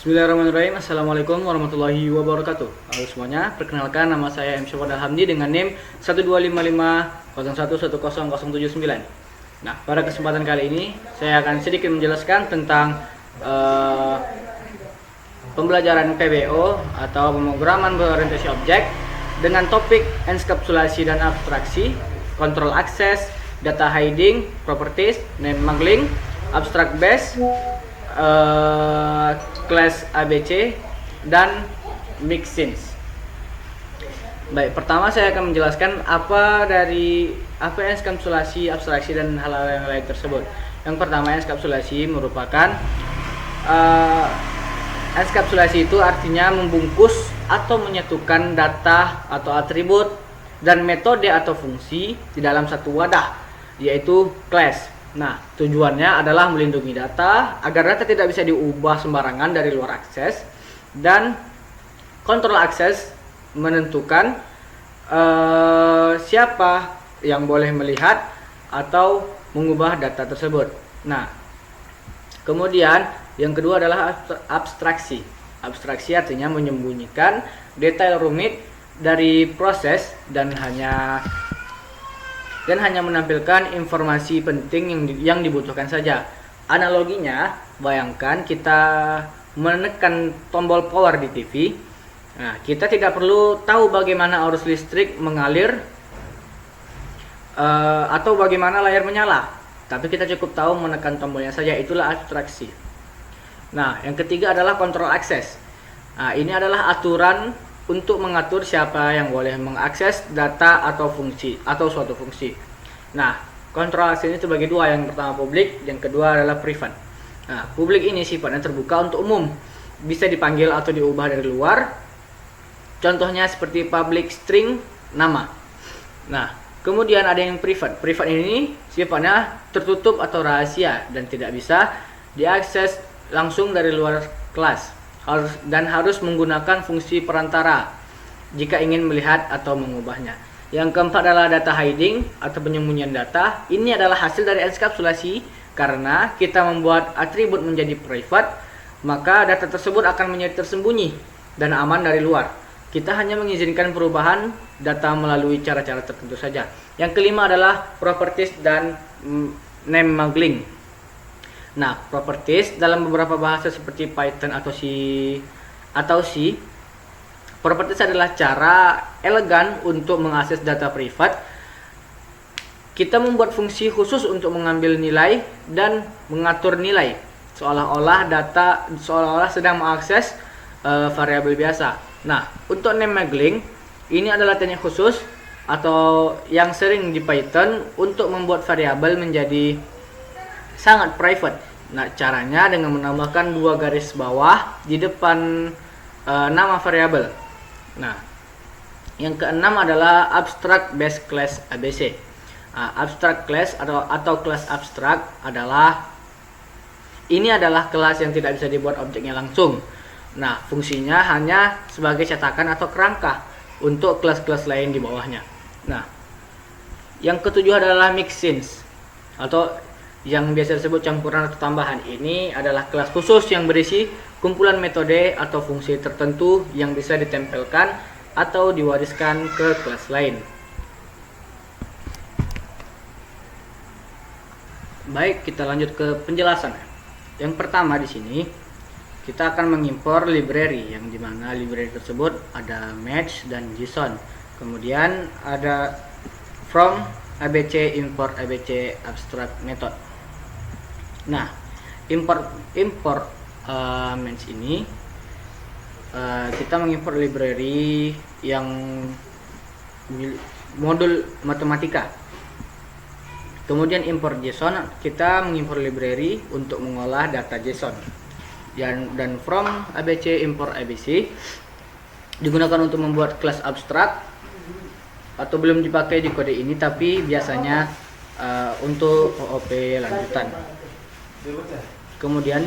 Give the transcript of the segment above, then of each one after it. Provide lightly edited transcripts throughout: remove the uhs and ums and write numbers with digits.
Bismillahirrahmanirrahim. Assalamualaikum warahmatullahi wabarakatuh. Halo semuanya, perkenalkan nama saya M. Syafadal Hamdi dengan NIM 12550111079. Nah, pada kesempatan kali ini saya akan sedikit menjelaskan tentang pembelajaran PBO atau pemrograman berorientasi objek dengan topik enskapsulasi dan abstraksi, kontrol akses, data hiding, properties, name muggling, abstract base, class ABC, dan mixins. Baik, pertama saya akan menjelaskan apa enskapsulasi, abstraksi, dan hal-hal yang lain tersebut. Yang pertama, enskapsulasi merupakan enskapsulasi itu artinya membungkus atau menyatukan data atau atribut dan metode atau fungsi di dalam satu wadah, yaitu class. Nah, tujuannya adalah melindungi data agar data tidak bisa diubah sembarangan dari luar akses, dan kontrol akses menentukan siapa yang boleh melihat atau mengubah data tersebut. Nah, kemudian yang kedua adalah abstraksi. Abstraksi artinya menyembunyikan detail rumit dari proses dan hanya menampilkan informasi penting yang dibutuhkan saja. Analoginya, bayangkan kita menekan tombol power di TV. Nah, kita tidak perlu tahu bagaimana arus listrik mengalir atau bagaimana layar menyala, tapi kita cukup tahu menekan tombolnya saja. Itulah abstraksi. Nah, yang ketiga adalah kontrol akses. Nah, ini adalah aturan untuk mengatur siapa yang boleh mengakses data atau suatu fungsi. Nah, kontrol akses ini terbagi dua. Yang pertama publik, yang kedua adalah private. Nah, publik ini sifatnya terbuka untuk umum, bisa dipanggil atau diubah dari luar. Contohnya seperti public string nama. Nah, kemudian ada yang private. Private ini sifatnya tertutup atau rahasia dan tidak bisa diakses langsung dari luar kelas, dan harus menggunakan fungsi perantara jika ingin melihat atau mengubahnya. Yang keempat adalah data hiding atau penyembunyian data. Ini adalah hasil dari enskapsulasi. Karena kita membuat atribut menjadi private, maka data tersebut akan menjadi tersembunyi dan aman dari luar. Kita hanya mengizinkan perubahan data melalui cara-cara tertentu saja. Yang kelima adalah properties dan name muggling. Nah, properties dalam beberapa bahasa seperti Python atau C, properties adalah cara elegan untuk mengakses data privat. Kita membuat fungsi khusus untuk mengambil nilai dan mengatur nilai, seolah-olah sedang mengakses variabel biasa. Nah, untuk name muggling, ini adalah teknik khusus atau yang sering di Python untuk membuat variabel menjadi sangat private. Nah, caranya dengan menambahkan dua garis bawah di depan nama variabel. Nah, yang keenam adalah abstract base class ABC. Abstract class atau kelas abstrak adalah kelas yang tidak bisa dibuat objeknya langsung. Nah, fungsinya hanya sebagai cetakan atau kerangka untuk kelas-kelas lain di bawahnya. Nah, yang ketujuh adalah mixins atau yang biasa disebut campuran atau tambahan. Ini adalah kelas khusus yang berisi kumpulan metode atau fungsi tertentu yang bisa ditempelkan atau diwariskan ke kelas lain. Baik, kita lanjut ke penjelasan. Yang pertama di sini kita akan mengimpor library, yang dimana library tersebut ada match dan JSON. Kemudian ada from ABC, import ABC, abstract method. Nah, import match ini kita mengimpor library yang modul matematika. Kemudian import JSON, kita mengimpor library untuk mengolah data JSON. Dan from ABC, import ABC digunakan untuk membuat kelas abstrak atau belum dipakai di kode ini, tapi biasanya untuk OOP lanjutan. Kemudian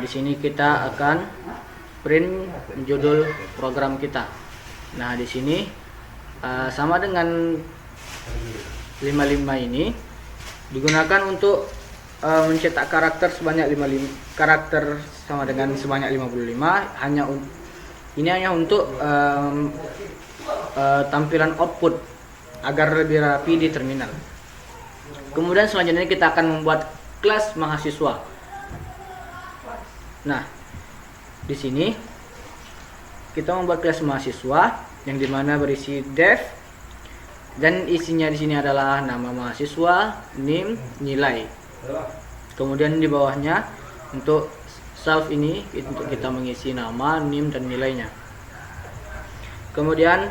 di sini kita akan print judul program kita. Nah, di sini sama dengan 55 ini digunakan untuk mencetak karakter sebanyak 55 karakter sama dengan sebanyak 55 ini hanya untuk tampilan output agar lebih rapi di terminal. Kemudian selanjutnya kita akan membuat kelas mahasiswa. Nah, di sini kita membuat kelas mahasiswa yang dimana berisi dev dan isinya di sini adalah nama mahasiswa, NIM, nilai. Kemudian di bawahnya untuk self ini untuk kita mengisi nama, NIM dan nilainya. Kemudian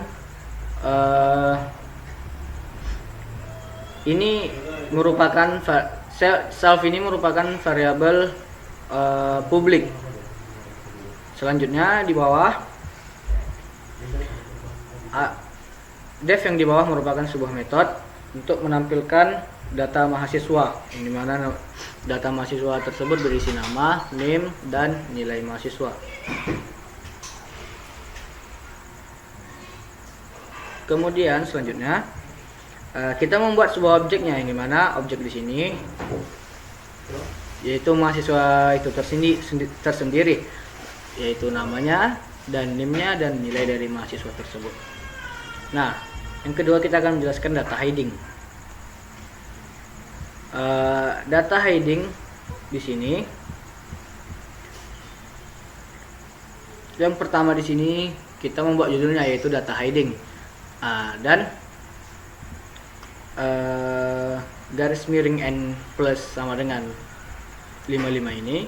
ini merupakan self ini merupakan variabel publik. Selanjutnya di bawah dev yang di bawah merupakan sebuah metode untuk menampilkan data mahasiswa, yang dimana data mahasiswa tersebut berisi nama, NIM, dan nilai mahasiswa. Kemudian selanjutnya kita membuat sebuah objeknya, yang dimana objek di sini yaitu mahasiswa itu tersendiri, yaitu namanya dan NIM-nya dan nilai dari mahasiswa tersebut. Nah, yang kedua kita akan menjelaskan data hiding. Data hiding di sini, yang pertama di sini kita membuat judulnya yaitu data hiding, dan garis miring n plus sama dengan 55 ini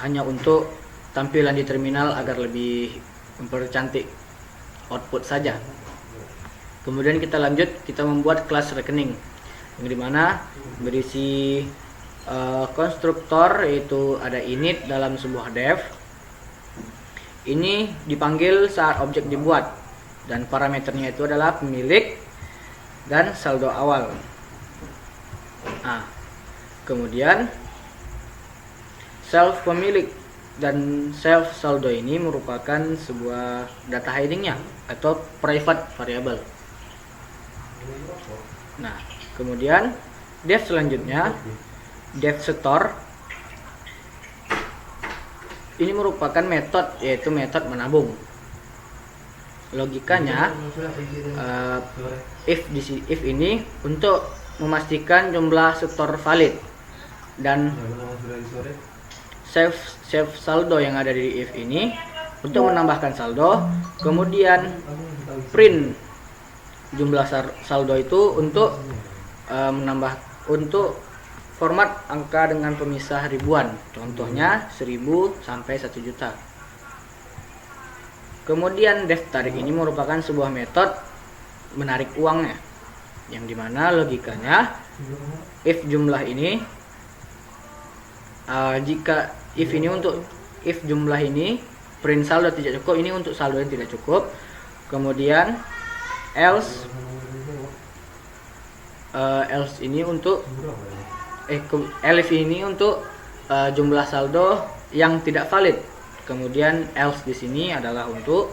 hanya untuk tampilan di terminal agar lebih mempercantik output saja. Kemudian kita lanjut, kita membuat kelas rekening, yang dimana berisi konstruktor, yaitu ada init dalam sebuah dev. Ini dipanggil saat objek dibuat, dan parameternya itu adalah pemilik dan saldo awal. Kemudian self pemilik dan self saldo ini merupakan sebuah data hidingnya atau private variable. Nah, kemudian dev selanjutnya, dev store ini merupakan metode, yaitu metode menabung. Logikanya if ini untuk memastikan jumlah store valid, dan save saldo yang ada di if ini untuk menambahkan saldo. Kemudian print jumlah saldo itu untuk untuk format angka dengan pemisah ribuan, contohnya 1000 sampai 1 juta. Kemudian dev tarik ini merupakan sebuah metode menarik uangnya, yang dimana logikanya if jumlah ini if jumlah ini print saldo tidak cukup, ini untuk saldo yang tidak cukup. Kemudian else ini untuk elif ini untuk jumlah saldo yang tidak valid. Kemudian else di sini adalah untuk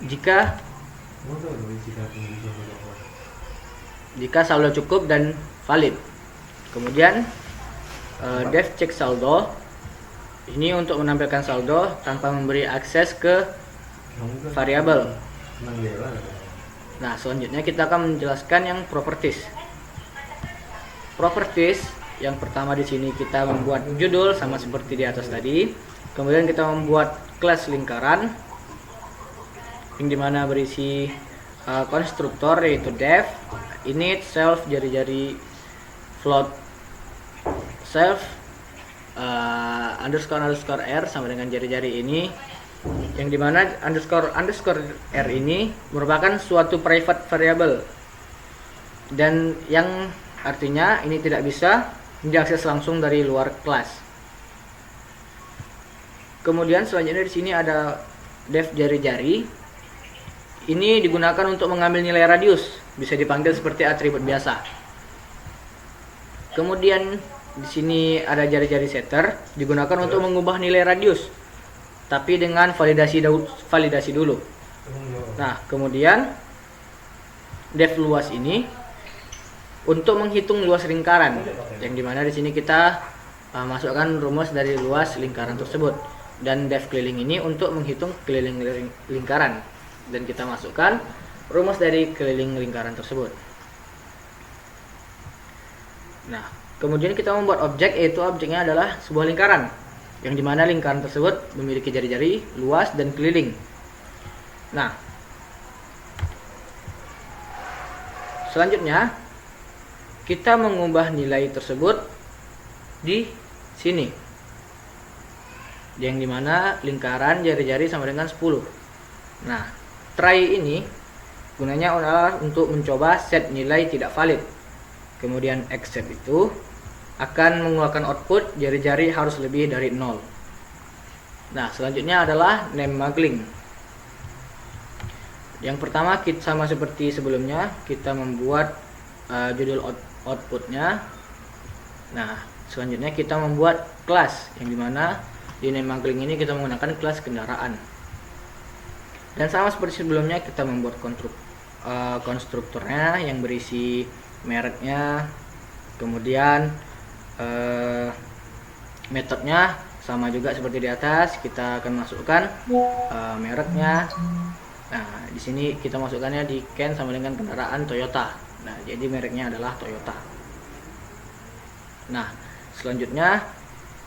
jika saldo cukup dan valid. Kemudian dev check saldo ini untuk menampilkan saldo tanpa memberi akses ke variabel. Nah, selanjutnya kita akan menjelaskan yang properties. Properties yang pertama di sini kita membuat judul sama seperti di atas tadi. Kemudian kita membuat kelas lingkaran, yang dimana berisi konstruktor yaitu dev, init, self, jari-jari, float, self, underscore r sama dengan jari-jari ini, yang dimana underscore r ini merupakan suatu private variable, dan yang artinya ini tidak bisa diakses langsung dari luar kelas. Kemudian selanjutnya di sini ada dev jari-jari. Ini digunakan untuk mengambil nilai radius, bisa dipanggil seperti atribut biasa. Kemudian di sini ada jari-jari setter, digunakan untuk mengubah nilai radius, tapi dengan validasi dulu. Nah, kemudian def luas ini untuk menghitung luas lingkaran, yang dimana di sini kita masukkan rumus dari luas lingkaran tersebut, dan def keliling ini untuk menghitung keliling lingkaran, dan kita masukkan rumus dari keliling lingkaran tersebut. Nah, kemudian kita membuat objek, yaitu objeknya adalah sebuah lingkaran, yang dimana lingkaran tersebut memiliki jari-jari, luas, dan keliling. Nah, selanjutnya kita mengubah nilai tersebut di sini, yang dimana lingkaran jari-jari sama dengan 10. Nah, try ini gunanya adalah untuk mencoba set nilai tidak valid. Kemudian accept itu akan mengeluarkan output jari-jari harus lebih dari 0. Nah, selanjutnya adalah name muggling. Yang pertama, kita sama seperti sebelumnya, kita membuat judul outputnya. Nah, selanjutnya kita membuat kelas, yang dimana di name muggling ini kita menggunakan kelas kendaraan. Dan sama seperti sebelumnya, kita membuat konstruktornya yang berisi mereknya, kemudian metodenya sama juga seperti di atas, kita akan masukkan mereknya. Nah, di sini kita masukkannya di can sama dengan kendaraan Toyota. Nah, jadi mereknya adalah Toyota. Nah, selanjutnya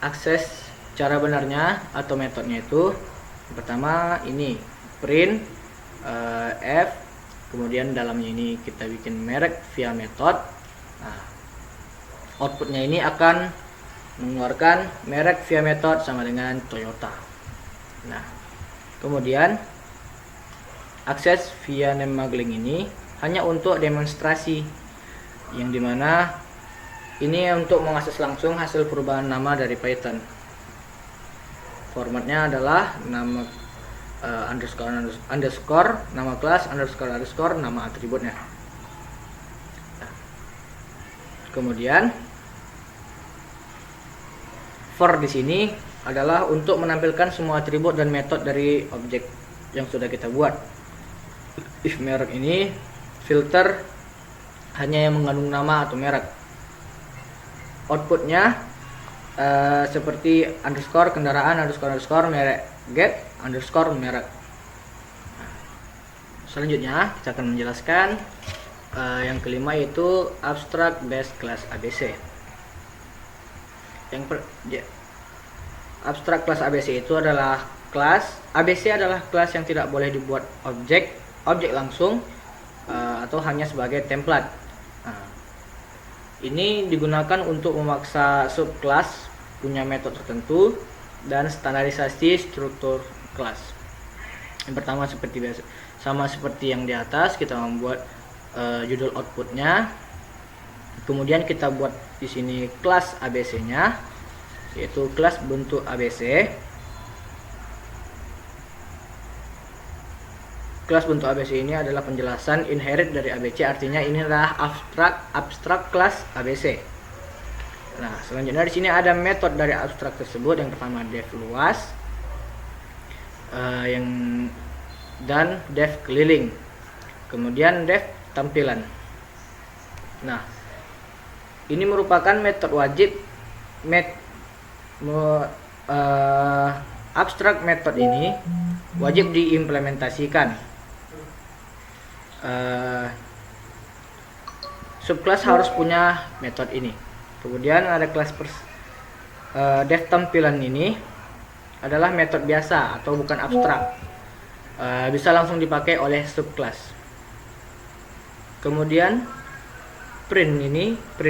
akses cara benarnya atau metodenya itu pertama ini print f, kemudian dalamnya ini kita bikin merek via metode. Nah, outputnya ini akan mengeluarkan merek via metode sama dengan Toyota. Nah, kemudian akses via name muggling ini hanya untuk demonstrasi, yang dimana ini untuk mengakses langsung hasil perubahan nama dari Python. Formatnya adalah nama underscore nama kelas underscore nama atributnya. Nah, kemudian for di sini adalah untuk menampilkan semua atribut dan metode dari objek yang sudah kita buat. If merek ini filter hanya yang mengandung nama atau merek. Outputnya seperti underscore kendaraan underscore merek get underscore merek. Nah, selanjutnya kita akan menjelaskan yang kelima, yaitu abstract base class ABC. Abstract class ABC itu adalah kelas ABC adalah kelas yang tidak boleh dibuat objek langsung atau hanya sebagai template. Nah, ini digunakan untuk memaksa subclass punya metode tertentu dan standarisasi struktur kelas. Yang pertama seperti biasa, sama seperti yang di atas, kita membuat judul outputnya. Kemudian kita buat di sini kelas ABC-nya, yaitu kelas bentuk ABC. Kelas bentuk ABC ini adalah penjelasan inherit dari ABC, artinya ini adalah abstrak kelas ABC. Nah, selanjutnya di sini ada metode dari abstrak tersebut. Yang pertama def luas, dan def keliling, kemudian def tampilan. Nah, ini merupakan metode wajib. Abstrak metode ini wajib diimplementasikan. Subclass harus punya metode ini. Kemudian ada kelas def tampilan ini adalah metode biasa atau bukan abstrak, bisa langsung dipakai oleh subclass. Kemudian print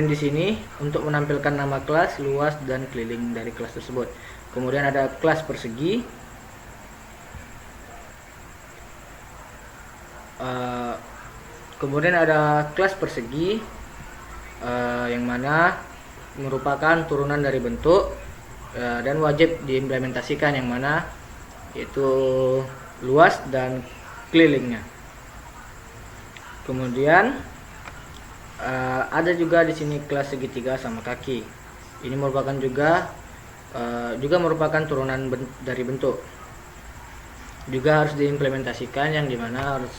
di sini untuk menampilkan nama kelas, luas, dan keliling dari kelas tersebut. Kemudian ada kelas persegi. Kemudian ada kelas persegi yang mana merupakan turunan dari bentuk dan wajib diimplementasikan, yang mana yaitu luas dan kelilingnya. Kemudian ada juga di sini kelas segitiga sama kaki. Ini merupakan juga merupakan turunan dari bentuk. Juga harus diimplementasikan, yang dimana harus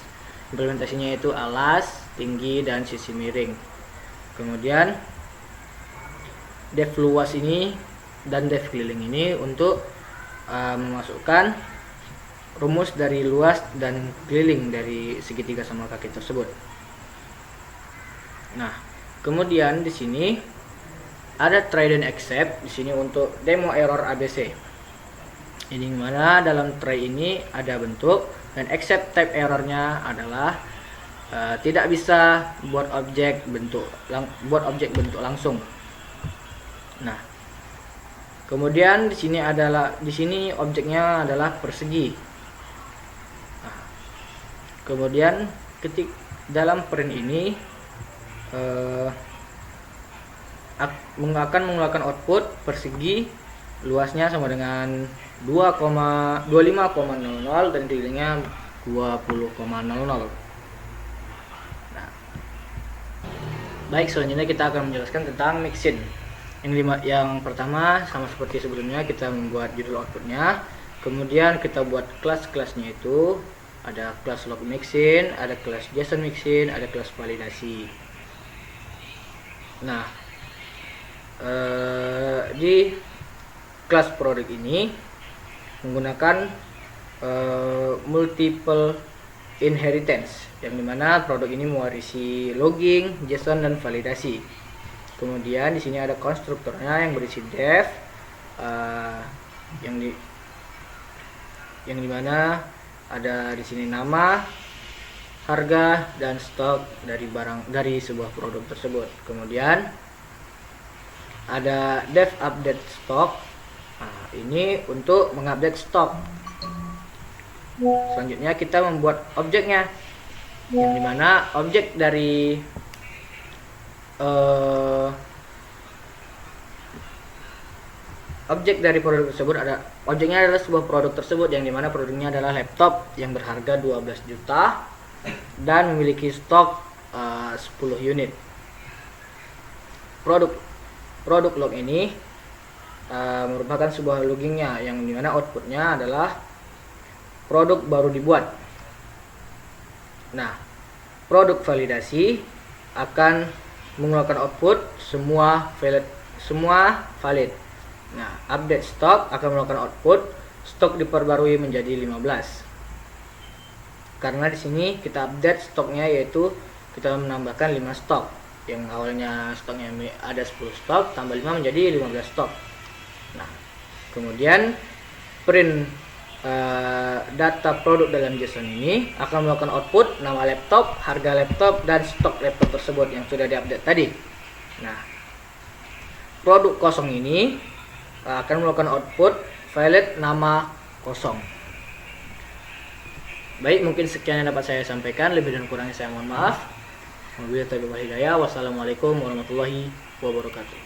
implementasinya itu alas, tinggi, dan sisi miring. Kemudian depth luas ini dan depth keliling ini untuk memasukkan rumus dari luas dan keliling dari segitiga sama kaki tersebut. Nah, kemudian di sini ada try dan except di sini untuk demo error ABC. Ini mana dalam try ini ada bentuk, dan except type errornya adalah tidak bisa buat objek bentuk langsung. Nah, kemudian di sini objeknya adalah persegi. Nah, kemudian dalam print ini akan mengeluarkan output persegi luasnya sama dengan 25,00 dan kelilingnya 20,00. Nah, baik, selanjutnya kita akan menjelaskan tentang mixin. Yang pertama sama seperti sebelumnya, kita membuat judul outputnya, kemudian kita buat kelas-kelasnya, itu ada kelas log mixin, ada kelas JSON mixin, ada kelas validasi. Nah, di kelas produk ini menggunakan multiple inheritance, yang dimana produk ini mewarisi logging, JSON, dan validasi. Kemudian di sini ada konstruktornya yang berisi def, yang dimana ada di sini nama, harga, dan stok dari sebuah produk tersebut. Kemudian ada def update stock. Nah, ini untuk mengupdate stok. Selanjutnya kita membuat objeknya, yang dimana objek dari produk tersebut objeknya adalah sebuah produk tersebut, yang dimana produknya adalah laptop yang berharga 12 juta dan memiliki stok 10 unit. Produk log ini merupakan sebuah loggingnya, yang dimana outputnya adalah produk baru dibuat. Nah, produk validasi akan mengeluarkan output semua valid. Nah, update stock akan mengeluarkan output stok diperbarui menjadi 15. Karena di sini kita update stoknya, yaitu kita menambahkan 5 stok. Yang awalnya stoknya ada 10 stok, tambah 5 menjadi 15 stok. Nah, kemudian print data produk dalam JSON ini akan melakukan output nama laptop, harga laptop, dan stok laptop tersebut yang sudah diupdate tadi. Nah, produk kosong ini akan melakukan output valid nama kosong. Baik, mungkin sekian yang dapat saya sampaikan. Lebih dan kurangnya saya mohon maaf. Wabillahi taufiq wal hidayah. Wassalamualaikum warahmatullahi wabarakatuh.